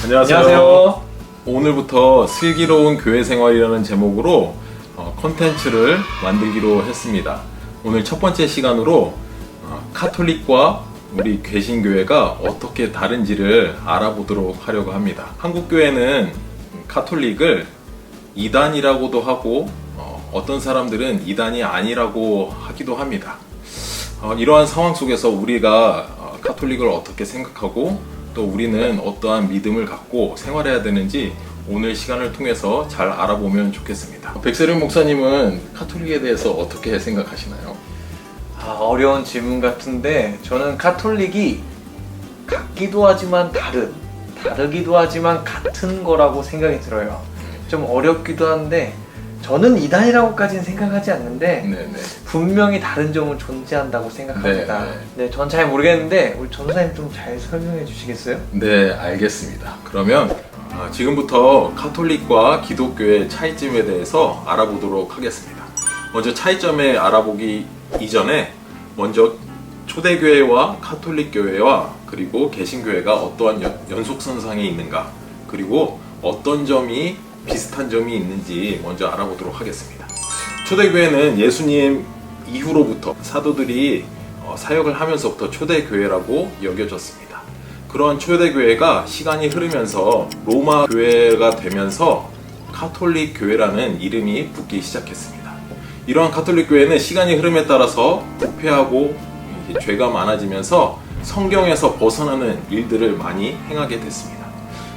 안녕하세요. 오늘부터 슬기로운 교회 생활이라는 제목으로 콘텐츠를 만들기로 했습니다. 오늘 첫 번째 시간으로 카톨릭과 우리 개신교회가 어떻게 다른지를 알아보도록 하려고 합니다. 한국교회는 카톨릭을 이단이라고도 하고 어떤 사람들은 이단이 아니라고 하기도 합니다. 이러한 상황 속에서 우리가 카톨릭을 어떻게 생각하고 또 우리는 어떠한 믿음을 갖고 생활해야 되는지 오늘 시간을 통해서 잘 알아보면 좋겠습니다. 백세륜 목사님은 카톨릭에 대해서 어떻게 생각하시나요? 어려운 질문 같은데 저는 카톨릭이 같기도 하지만 다르기도 하지만 같은 거라고 생각이 들어요. 좀 어렵기도 한데 저는 이단이라고까지는 생각하지 않는데 네네. 분명히 다른 점은 존재한다고 생각합니다. 네, 전 잘 모르겠는데 우리 전도사님 좀 잘 설명해 주시겠어요? 네, 알겠습니다. 그러면 지금부터 카톨릭과 기독교의 차이점에 대해서 알아보도록 하겠습니다. 먼저 차이점에 알아보기 이전에 먼저 초대교회와 카톨릭교회와 그리고 개신교회가 어떠한 연속선상에 있는가, 그리고 어떤 점이 비슷한 점이 있는지 먼저 알아보도록 하겠습니다. 초대교회는 예수님 이후로부터 사도들이 사역을 하면서부터 초대교회라고 여겨졌습니다. 그런 초대교회가 시간이 흐르면서 로마 교회가 되면서 카톨릭 교회라는 이름이 붙기 시작했습니다. 이러한 카톨릭 교회는 시간이 흐름에 따라서 부패하고 죄가 많아지면서 성경에서 벗어나는 일들을 많이 행하게 됐습니다.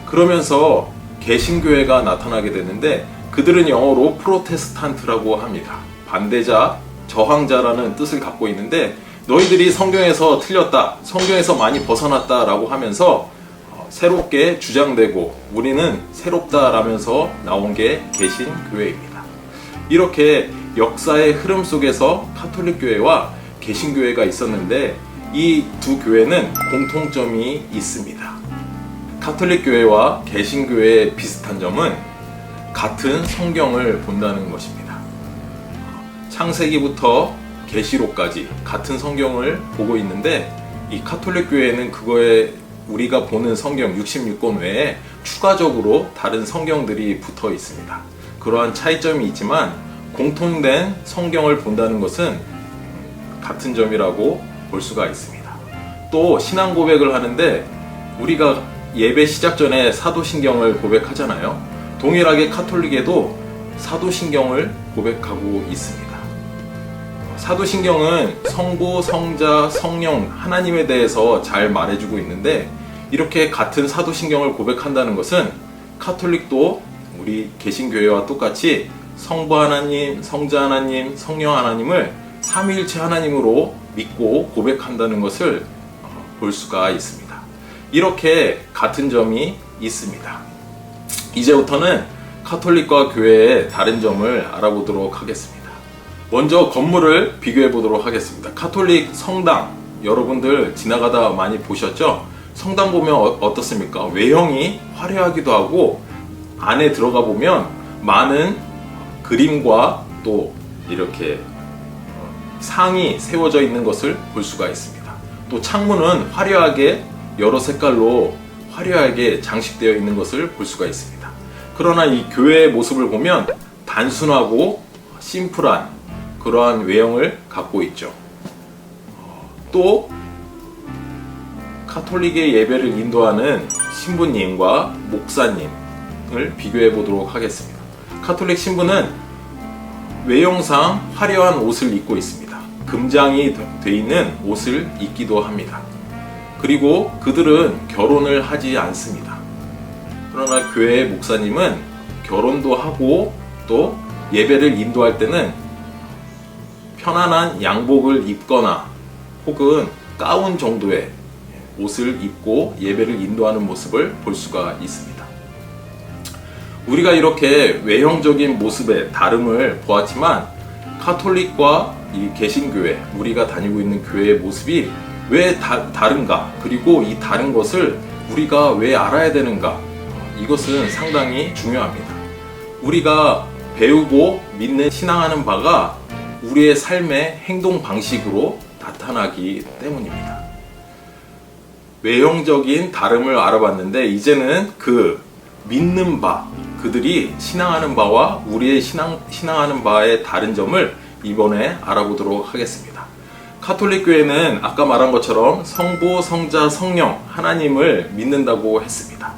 그러면서 개신교회가 나타나게 되는데 그들은 영어로 프로테스탄트라고 합니다. 반대자, 저항자라는 뜻을 갖고 있는데 너희들이 성경에서 틀렸다, 성경에서 많이 벗어났다 라고 하면서 새롭게 주장되고 우리는 새롭다라면서 나온 게 개신교회입니다. 이렇게 역사의 흐름 속에서 카톨릭교회와 개신교회가 있었는데 이 두 교회는 공통점이 있습니다. 카톨릭 교회와 개신교회의 비슷한 점은 같은 성경을 본다는 것입니다. 창세기부터 계시록까지 같은 성경을 보고 있는데 이 카톨릭 교회는 그거에 우리가 보는 성경 66권 외에 추가적으로 다른 성경들이 붙어 있습니다. 그러한 차이점이 있지만 공통된 성경을 본다는 것은 같은 점이라고 볼 수가 있습니다. 또 신앙 고백을 하는데 우리가 예배 시작 전에 사도신경을 고백하잖아요. 동일하게 카톨릭에도 사도신경을 고백하고 있습니다. 사도신경은 성부, 성자, 성령, 하나님에 대해서 잘 말해주고 있는데 이렇게 같은 사도신경을 고백한다는 것은 카톨릭도 우리 개신교회와 똑같이 성부 하나님, 성자 하나님, 성령 하나님을 삼위일체 하나님으로 믿고 고백한다는 것을 볼 수가 있습니다. 이렇게 같은 점이 있습니다. 이제부터는 카톨릭과 교회의 다른 점을 알아보도록 하겠습니다. 먼저 건물을 비교해 보도록 하겠습니다. 카톨릭 성당, 여러분들 지나가다 많이 보셨죠? 성당 보면 어떻습니까? 외형이 화려하기도 하고 안에 들어가 보면 많은 그림과 또 이렇게 상이 세워져 있는 것을 볼 수가 있습니다. 또 창문은 화려하게 여러 색깔로 화려하게 장식되어 있는 것을 볼 수가 있습니다. 그러나 이 교회의 모습을 보면 단순하고 심플한 그러한 외형을 갖고 있죠. 또 카톨릭의 예배를 인도하는 신부님과 목사님을 비교해 보도록 하겠습니다. 카톨릭 신부는 외형상 화려한 옷을 입고 있습니다. 금장이 돼 있는 옷을 입기도 합니다. 그리고 그들은 결혼을 하지 않습니다. 그러나 교회의 목사님은 결혼도 하고 또 예배를 인도할 때는 편안한 양복을 입거나 혹은 가운 정도의 옷을 입고 예배를 인도하는 모습을 볼 수가 있습니다. 우리가 이렇게 외형적인 모습의 다름을 보았지만 카톨릭과 이 개신교회, 우리가 다니고 있는 교회의 모습이 왜 다른가? 그리고 이 다른 것을 우리가 왜 알아야 되는가? 이것은 상당히 중요합니다. 우리가 배우고 믿는 신앙하는 바가 우리의 삶의 행동 방식으로 나타나기 때문입니다. 외형적인 다름을 알아봤는데 이제는 그 믿는 바, 그들이 신앙하는 바와 우리의 신앙하는 바의 다른 점을 이번에 알아보도록 하겠습니다. 카톨릭 교회는 아까 말한 것처럼 성부, 성자, 성령 하나님을 믿는다고 했습니다.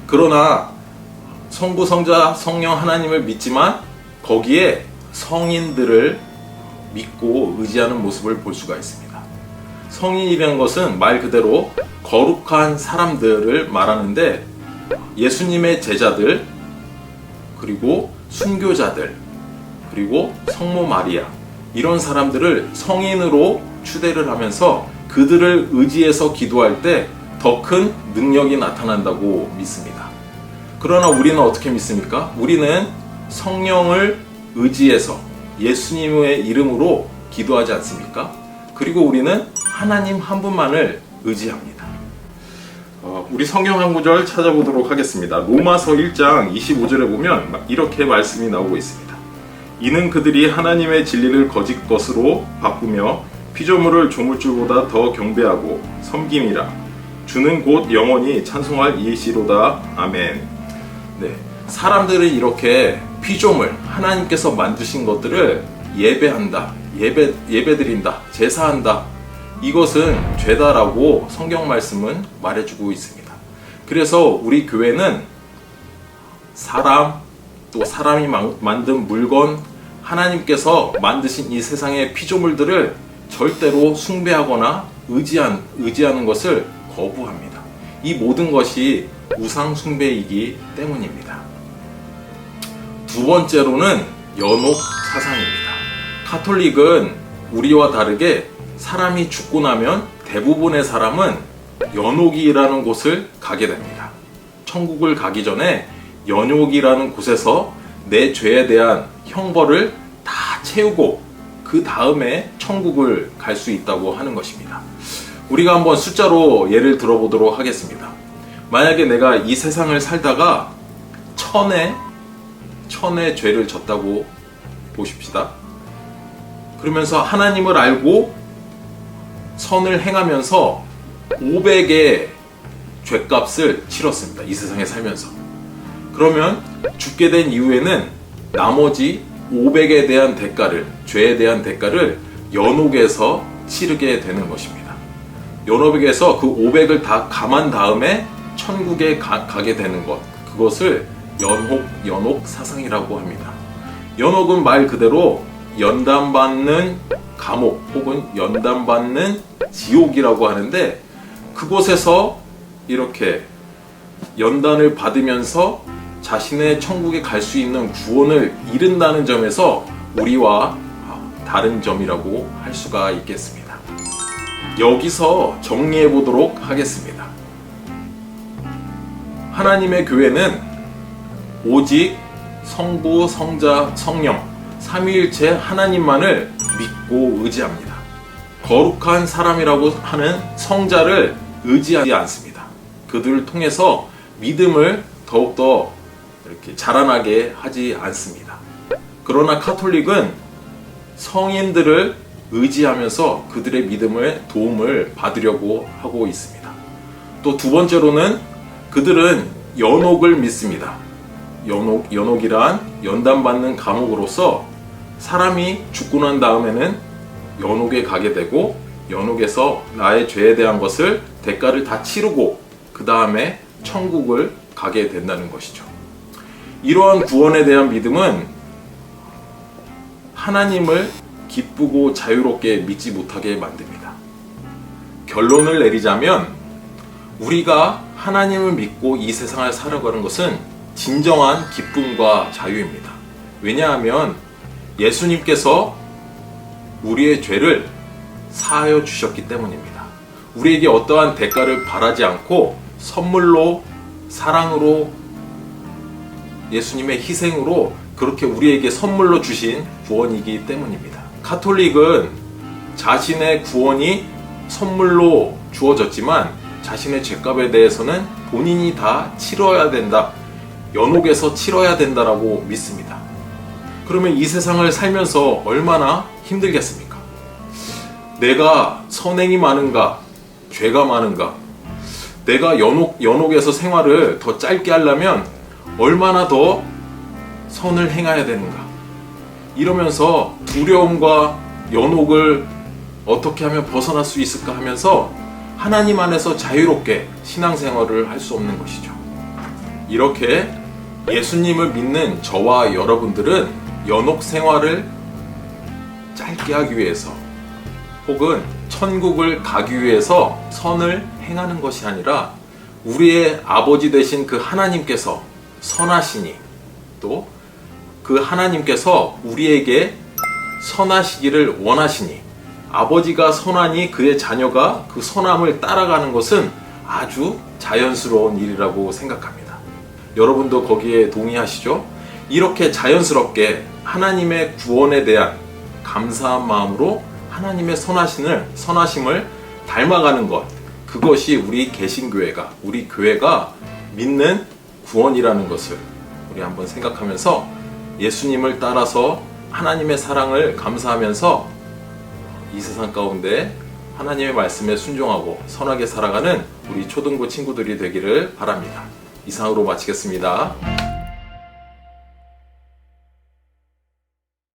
그러나 성부, 성자, 성령 하나님을 믿지만 거기에 성인들을 믿고 의지하는 모습을 볼 수가 있습니다. 성인이라는 것은 말 그대로 거룩한 사람들을 말하는데 예수님의 제자들, 그리고 순교자들, 그리고 성모 마리아, 이런 사람들을 성인으로 추대를 하면서 그들을 의지해서 기도할 때 더 큰 능력이 나타난다고 믿습니다. 그러나 우리는 어떻게 믿습니까? 우리는 성령을 의지해서 예수님의 이름으로 기도하지 않습니까? 그리고 우리는 하나님 한 분만을 의지합니다. 우리 성경 한 구절 찾아보도록 하겠습니다. 로마서 1장 25절에 보면 이렇게 말씀이 나오고 있습니다. 이는 그들이 하나님의 진리를 거짓 것으로 바꾸며 피조물을 조물주보다 더 경배하고 섬김이라. 주는 곧 영원히 찬송할 이시로다. 아멘. 네, 사람들은 이렇게 피조물, 하나님께서 만드신 것들을 예배한다, 예배드린다, 제사한다. 이것은 죄다라고 성경 말씀은 말해주고 있습니다. 그래서 우리 교회는 사람, 또 사람이 만든 물건, 하나님께서 만드신 이 세상의 피조물들을 절대로 숭배하거나 의지하는 것을 거부합니다. 이 모든 것이 우상 숭배이기 때문입니다. 두 번째로는 연옥 사상입니다. 카톨릭은 우리와 다르게 사람이 죽고 나면 대부분의 사람은 연옥이라는 곳을 가게 됩니다. 천국을 가기 전에 연옥이라는 곳에서 내 죄에 대한 형벌을 다 채우고 그 다음에 천국을 갈 수 있다고 하는 것입니다. 우리가 한번 숫자로 예를 들어보도록 하겠습니다. 만약에 내가 이 세상을 살다가 천의 죄를 졌다고 보십시다. 그러면서 하나님을 알고 선을 행하면서 500의 죄값을 치렀습니다. 이 세상에 살면서. 그러면 죽게 된 이후에는 나머지 500에 대한 대가를, 죄에 대한 대가를 연옥에서 치르게 되는 것입니다. 연옥에서 그 500을 다 감한 다음에 천국에 가게 되는 것, 그것을 연옥 사상이라고 합니다. 연옥은 말 그대로 연단받는 감옥 혹은 연단받는 지옥이라고 하는데, 그곳에서 이렇게 연단을 받으면서 자신의 천국에 갈 수 있는 구원을 이룬다는 점에서 우리와 다른 점이라고 할 수가 있겠습니다. 여기서 정리해 보도록 하겠습니다. 하나님의 교회는 오직 성부, 성자, 성령 삼위일체 하나님만을 믿고 의지합니다. 거룩한 사람이라고 하는 성자를 의지하지 않습니다. 그들을 통해서 믿음을 더욱더 이렇게 자라나게 하지 않습니다. 그러나 카톨릭은 성인들을 의지하면서 그들의 믿음을 도움을 받으려고 하고 있습니다. 또 두 번째로는 그들은 연옥을 믿습니다. 연옥이란 연단받는 감옥으로서 사람이 죽고 난 다음에는 연옥에 가게 되고, 연옥에서 나의 죄에 대한 것을 대가를 다 치르고 그 다음에 천국을 가게 된다는 것이죠. 이러한 구원에 대한 믿음은 하나님을 기쁘고 자유롭게 믿지 못하게 만듭니다. 결론을 내리자면 우리가 하나님을 믿고 이 세상을 살아가는 것은 진정한 기쁨과 자유입니다. 왜냐하면 예수님께서 우리의 죄를 사하여 주셨기 때문입니다. 우리에게 어떠한 대가를 바라지 않고 선물로, 사랑으로, 예수님의 희생으로 그렇게 우리에게 선물로 주신 구원이기 때문입니다. 카톨릭은 자신의 구원이 선물로 주어졌지만 자신의 죄값에 대해서는 본인이 다 치러야 된다, 연옥에서 치러야 된다라고 믿습니다. 그러면 이 세상을 살면서 얼마나 힘들겠습니까? 내가 선행이 많은가, 죄가 많은가? 내가 연옥에서 생활을 더 짧게 하려면 얼마나 더 선을 행해야 되는가. 이러면서 두려움과 연옥을 어떻게 하면 벗어날 수 있을까 하면서 하나님 안에서 자유롭게 신앙생활을 할 수 없는 것이죠. 이렇게 예수님을 믿는 저와 여러분들은 연옥 생활을 짧게 하기 위해서 혹은 천국을 가기 위해서 선을 행하는 것이 아니라 우리의 아버지 되신 그 하나님께서 선하시니 또 그 하나님께서 우리에게 선하시기를 원하시니 아버지가 선하니 그의 자녀가 그 선함을 따라가는 것은 아주 자연스러운 일이라고 생각합니다. 여러분도 거기에 동의하시죠? 이렇게 자연스럽게 하나님의 구원에 대한 감사한 마음으로 하나님의 선하심을 닮아가는 것, 그것이 우리 개신교회가, 우리 교회가 믿는 구원이라는 것을 우리 한번 생각하면서 예수님을 따라서 하나님의 사랑을 감사하면서 이 세상 가운데 하나님의 말씀에 순종하고 선하게 살아가는 우리 초등부 친구들이 되기를 바랍니다. 이상으로 마치겠습니다.